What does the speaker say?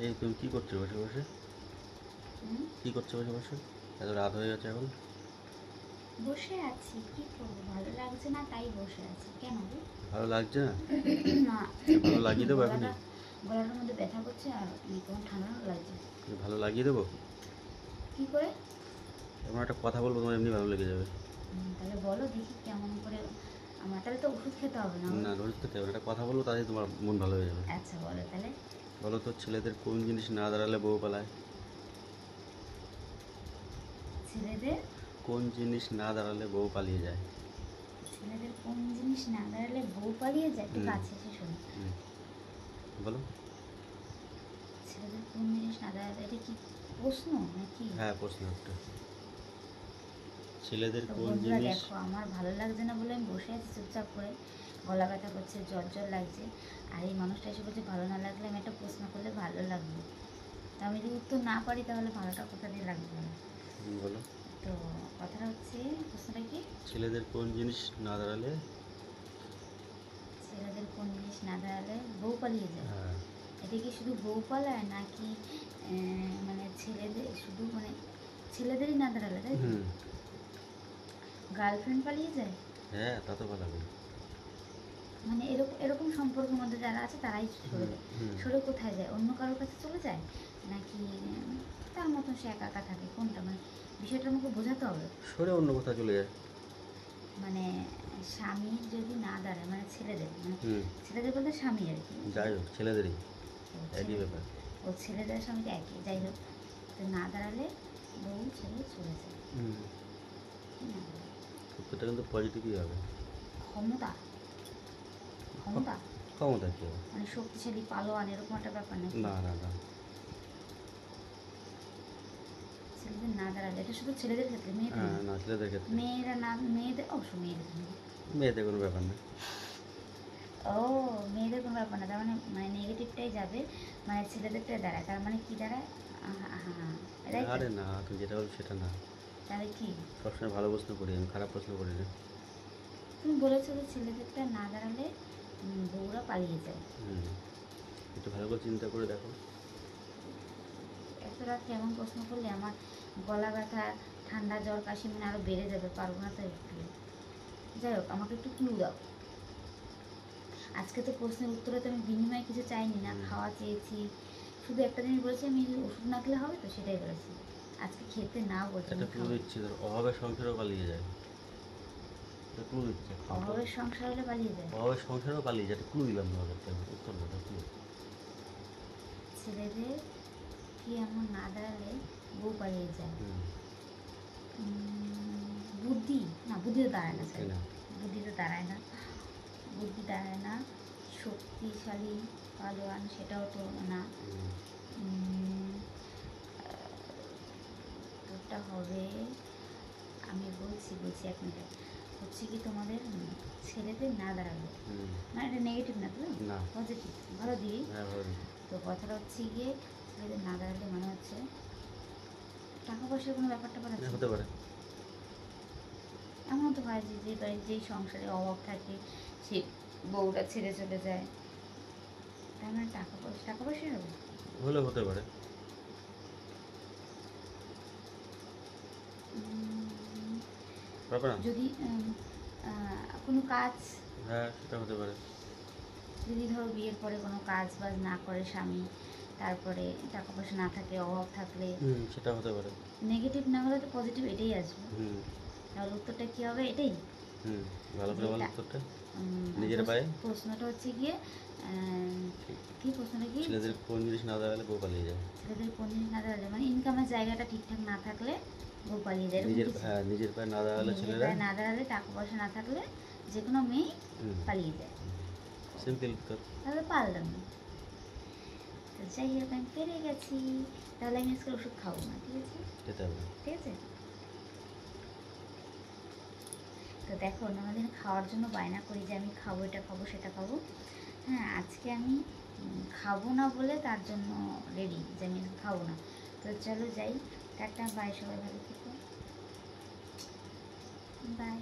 এই তুমি কি করছো বসে বসে? কি করছো বসে বসে? এত রাত হয়ে গেছে এখন। বসে আছি, কি করবো, ভালো লাগছে না তাই বসে আছি। কেন গো? ভালো লাগছে না? না, ভালো লাগিয়ে দেবো এখনই? গলাটার মধ্যে ব্যথা করছে আর কেমন ঠান্ডা লাগছে। ভালো লাগিয়ে দেবো? কি করে? এমন একটা কথা বলবো তোমার এমনি ভালো লেগে যাবে। তাহলে বলো দেখি কেমন করে। আমার তাহলে তো ওষুধ খেতে হবে না? না রোজ খেতে হবে না, একটা কথা বলবো তাহলে তোমার মন ভালো হয়ে যাবে। আচ্ছা বলো তাহলে। বলো তো, ছেলেদের কোন জিনিস না দাঁড়ালে বউ পালায়? ছেলেদের কোন জিনিস না দাঁড়ালে বউ পালিয়ে যায়? ছেলেদের কোন জিনিস না দাঁড়ালে বউ পালিয়ে যায়? একটু কাছে এসে শোনো। বলো। ছেলেদের কোন জিনিস না দাঁড়ালে, এটা কি প্রশ্ন নাকি? হ্যাঁ প্রশ্ন একটা। ছেলেদের তো কোন বন্ধুরা জিনিস। দেখো, আমার ভালো লাগছে না বলে আমি বসে আছি চুপচাপ করে, গলা ব্যথা করছে, জ্বর জ্বর লাগছে। আর এই মানুষটা এসে বলছে ভালো না লাগলে আমি একটা প্রশ্ন করলে ভালো লাগবে। তো আমি যদি উত্তর না পারি তাহলে ভালোটা কোথা দিয়ে লাগবে না। বলো। তো কথাটা হচ্ছে, প্রশ্নটা কি? ছেলেদের কোন জিনিস না দাঁড়ালে। ছেলেদের কোন জিনিস না দাঁড়ালে বউ পালিয়ে যায়? হ্যাঁ। এটা কি শুধু বউ পালায় নাকি মানে ছেলেদের শুধু, মানে ছেলেদেরই না দাঁড়ালে তাই তো? গার্লফ্রেন্ড পালিয়ে যায়? হ্যাঁ তা তো পালাবে। মানে এরকম এরকম সম্পর্কের মধ্যে যারা আছে তারাই সরে যায়। সরে কোথায় যায়? অন্য কারোর কাছে চলে যায় নাকি তার মতন সে একা একা থাকে? কোনটা, মানে বিষয়টা আমাকে বোঝাতে হবে। সরে অন্য কোথাও চলে যায়। মানে স্বামী যদি না দাঁড়ায়, মানে ছেলেদের, মানে ছেলেদের বলতে স্বামী আর কি, যাই হোক ছেলেদেরই একই ব্যাপার। ও ছেলেদের স্বামীটা একই, যাই হোক, তো না দাঁড়ালে বউ ছেড়ে চলে যায়। উত্তরটা কিন্তু পজিটিভই হবে। ক্ষমতা, ক্ষমতা ক্ষমতা কি হবে? মানে শক্তিশালী, পালোয়ান, এরকম একটা ব্যাপার নাকি? না না না। ছেলেদের না দাঁড়ালে, এটা শুধু ছেলেদের ক্ষেত্রে, মেয়েদের হ্যাঁ না, ছেলেদের ক্ষেত্রে। মেয়েরা না, মেয়েদের অবশ্য মেয়েদের মেয়েদের কোনো ব্যাপার না। ও, মেয়েদের কোনো ব্যাপার না, তার মানে মানে নেগেটিভটাই যাবে, মানে ছেলেদেরটাই দাঁড়ায়, তার মানে কি দাঁড়ায়? আরে না, তুমি যেটা বলছো সেটা না। তাহলে কি? সবসময় ভালো প্রশ্ন করি আমি, খারাপ প্রশ্ন করি না। তুমি বলেছো যে ছেলেদেরটা না দাঁড়ালে বউরা পালিয়ে যায়। একটু ভালো করে চিন্তা করে দেখো। এত রাত কেমন প্রশ্ন করলে? আমার গলা ব্যথা, ঠান্ডা, জ্বর, কাশি মানে আরও বেড়ে যাবে, পারবো না তো একটু। যাই হোক, আমাকে একটু ক্লু দাও। আজকে তো প্রশ্নের উত্তরে তো আমি বিনিময়ে কিছু চাইনি, না খাওয়া চেয়েছি, শুধু একটা জিনিস বলেছি, আমি ওষুধ না খেলে হবে তো, সেটাই বলেছি। আজকে খেতে না বলছি, একটা ক্লু দিচ্ছি, ধর অভাবের সংসারও পালিয়ে যায়। ক্লু দিচ্ছে। অভাবের সংসার হলে পালিয়ে যায়? অভাবের সংসারও পালিয়ে যায়, ক্লু দিলাম তোমাদের, উত্তর না ক্লু। ছেলেদের কি এমন না দাঁড়ালে বউ পালিয়ে যায়? বুদ্ধি? না, বুদ্ধি তো দাঁড়ায় না স্যার, বুদ্ধি তো দাঁড়ায় না, বুদ্ধি দাঁড়ায় না। শক্তিশালী, পালোয়ান, সেটাও তো না। ওটা হবে, আমি বলছি বলছি, এক মিনিট। হচ্ছে কি তোমাদের ছেলেদের না দাঁড়াবে, মানে এটা নেগেটিভ না তো, পজিটিভ, ভালো দিই। তো কথাটা হচ্ছে গিয়ে, ছেলেদের না দাঁড়ালে মানে হচ্ছে টাকা পয়সার কোনো ব্যাপারটা হতে পারে। এমন তো হয় যে যে বাড়ির যেই সংসারে অভাব থাকে, সে বউটা ছেড়ে চলে যায়, তার মানে টাকা পয়সা হবে। হলে হতে পারে। যদি কোনো কাজ, হ্যাঁ সেটা হতে পারে। যদি ধরো বিয়ের পরে কোনো কাজ বাজ না করে স্বামী, তারপরে টাকা পয়সা না থাকে, অভাব থাকলে, সেটা হতে পারে। নেগেটিভ না হলে তো পজিটিভ এটাই আসবে। তাহলে উত্তরটা কি হবে? এটাই। ভালো করে বলো উত্তরটা। নিজের পায়ে। প্রশ্নটা হচ্ছে গিয়ে কি প্রশ্নটা কি? ছেলেদের কোন জিনিস না দাঁড়ালে বউ পালিয়ে যায়? ছেলেদের কোন জিনিস না দাঁড়ালে, মানে ইনকামের জায়গাটা ঠিকঠাক না থাকলে বউ পালিয়ে যায়। নিজের পায়ে না দাঁড়ালে ছেলেরা, না দাঁড়ালে, টাকা পয়সা না থাকলে যে কোনো মেয়ে পালিয়ে যায়। সিম্পল উত্তর। তাহলে পারলাম না। তো যাই হোক, আমি পেরে গেছি। তাহলে আমি আজকে ওষুধ খাবো না, ঠিক আছে? খেতে হবে। ঠিক আছে। তো দেখো, অন্যান্য দিন খাওয়ার জন্য বায়না করি যে আমি খাবো, এটা খাবো, সেটা খাবো। হ্যাঁ, আজকে আমি খাবো না বলে তার জন্য রেডি যে আমি খাবো না। তো চলো যাই, টাটা, বাই, সবাই ভালো থেকো, বাই।